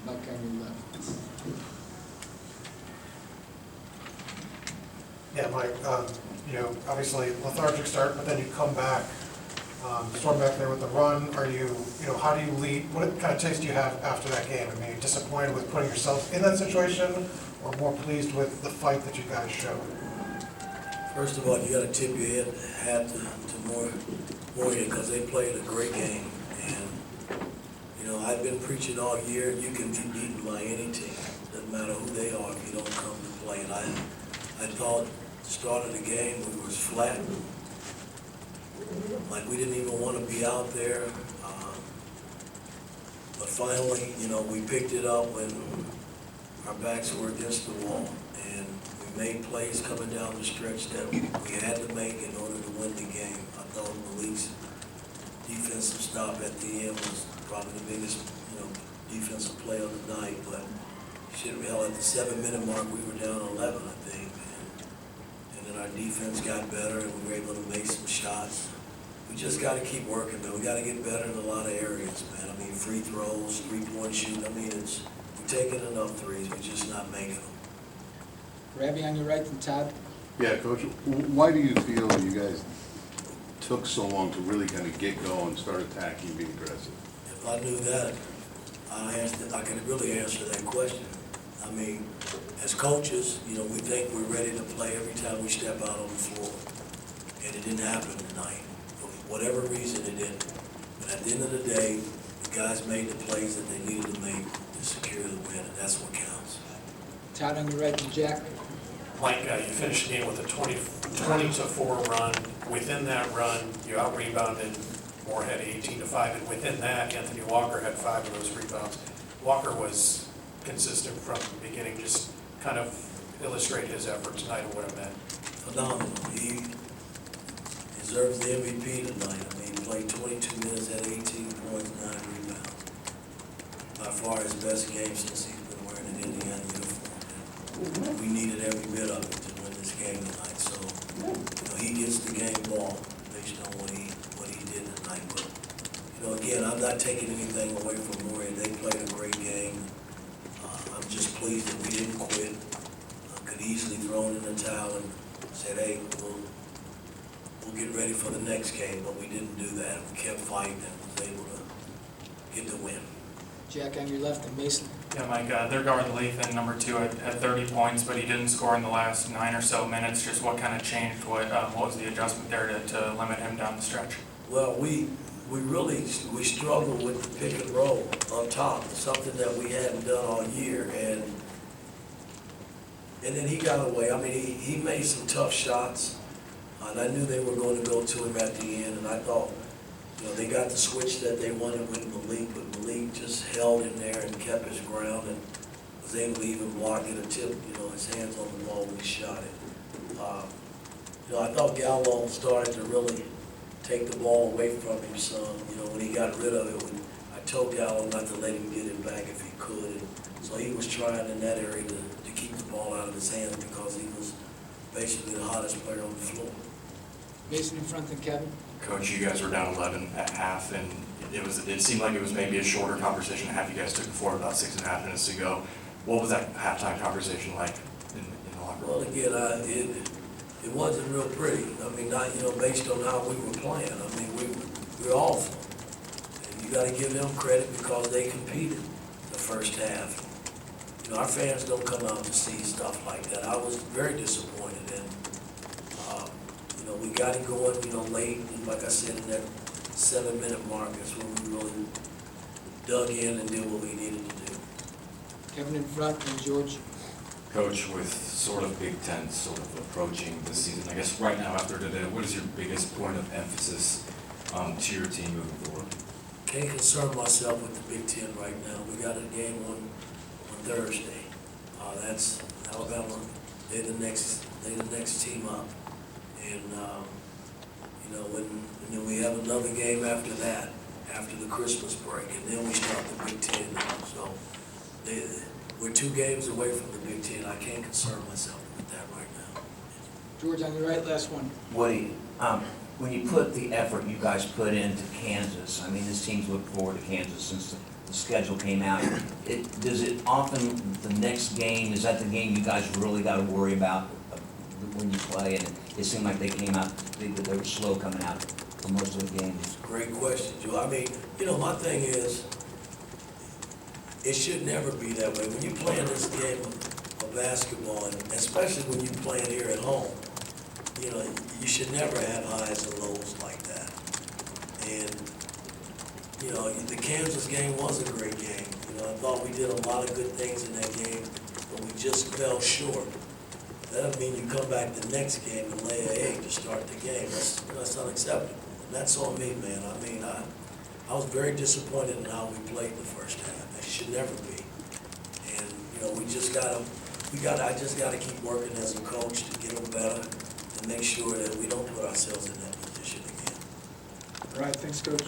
Mike on your left. Yeah, Mike, obviously lethargic start, but then you come back, storm back there with the run. Are you, how do you lead? What kind of taste do you have after that game? I mean, are you disappointed with putting yourself in that situation, or more pleased with the fight that you guys showed? First of all, you got to tip your hat to Morehead because they played a great game. And, I've been preaching all year, you can be beaten by any team. Doesn't matter who they are if you don't come to play. And I thought the start of the game we was flat. Like we didn't even want to be out there. But finally, we picked it up when our backs were against the wall. And we made plays coming down the stretch that we had to make in order to win the game. I thought Malik's defensive stop at the end was probably the biggest, defensive play of the night. But at the 7-minute mark, we were down 11, I think. And then our defense got better, and we were able to make some shots. We just got to keep working, though. We got to get better in a lot of areas, man. I mean, free throws, three-point shooting. I mean, we're taking enough threes. We're just not making them. Ravi on your right from Todd. Yeah, Coach, why do you feel that you guys took so long to really kind of get going, start attacking, being aggressive? If I knew that, I could really answer that question. I mean, as coaches, we think we're ready to play every time we step out on the floor. And it didn't happen tonight. For whatever reason, it didn't. But at the end of the day, the guys made the plays that they needed to make to secure the win, and that's what counts. Todd on your right from Jack. Mike, you finished the game with a 20-4 run. Within that run, you out-rebounded Morehead 18-5, and within that, Anthony Walker had 5 of those rebounds. Walker was consistent from the beginning. Just kind of illustrate his effort tonight and what it meant. Phenomenal. He deserves the MVP tonight. I mean, he played 22 minutes at 18 points, 9 rebounds. By far his best game since he's been wearing an Indiana uniform. We needed every bit of it to win this game tonight. So, he gets the game ball based on what he did tonight. But, again, I'm not taking anything away from Morehead. They played a great game. I'm just pleased that we didn't quit. Could easily thrown in the towel and said, hey, we'll get ready for the next game, but we didn't do that. We kept fighting and was able to get the win. Jack on your left and Mason. Yeah, Mike, their guard Lathan, number 2, had 30 points, but he didn't score in the last 9 or so minutes. Just what kind of changed? What was the adjustment there to limit him down the stretch? Well, we struggled with the pick and roll on top, something that we hadn't done all year, and then he got away. I mean, he made some tough shots, and I knew they were going to go to him at the end, and I thought, they got the switch that they wanted with Malik, but Malik just held in there and kept his ground and was able to even block it and tip, his hands on the ball when he shot it. I thought Gallo started to really take the ball away from him some, when he got rid of it. I told Gallo not to let him get it back if he could. And so he was trying in that area to keep the ball out of his hands because he was basically the hottest player on the floor. Mason in front and Kevin. Coach, you guys were down 11 at half, and it seemed like it was maybe a shorter conversation at half. You guys took it forward about 6.5 minutes to go. What was that halftime conversation like in the locker room? Well, again, it wasn't real pretty. I mean, not based on how we were playing. I mean, we were awful. And you got to give them credit because they competed the first half. Our fans don't come out to see stuff like that. I was very disappointed, and we got it going, late, and like I said, in that 7-minute mark is when we really dug in and did what we needed to do. Kevin in front and George. Coach, with sort of Big Ten sort of approaching this season, I guess right now after today, what is your biggest point of emphasis to your team moving forward? Can't concern myself with the Big Ten right now. We got a game on Thursday. That's Alabama. They're the next team up. And, and then we have another game after that, after the Christmas break, and then we start the Big Ten now. So we're 2 games away from the Big Ten. I can't concern myself with that right now. George on your right, last one. Woody, when you put the effort you guys put into Kansas, I mean, this team's looked forward to Kansas since the schedule came out, does it often, the next game, is that the game you guys really gotta worry about when you play? And it seemed like they came out, they were slow coming out for most of the games. Great question, Joe. I mean, you know, my thing is, it should never be that way. When you play in this game of basketball, and especially when you playing here at home, you know, you should never have highs and lows like that. And, you know, the Kansas game was a great game. You know, I thought we did a lot of good things in that game, but we just fell short. That doesn't mean you come back the next game and lay an egg to start the game. That's unacceptable. And that's on me, man. I mean, I was very disappointed in how we played the first half. That should never be. And, you know, I just gotta keep working as a coach to get them better and make sure that we don't put ourselves in that position again. All right, thanks, Coach.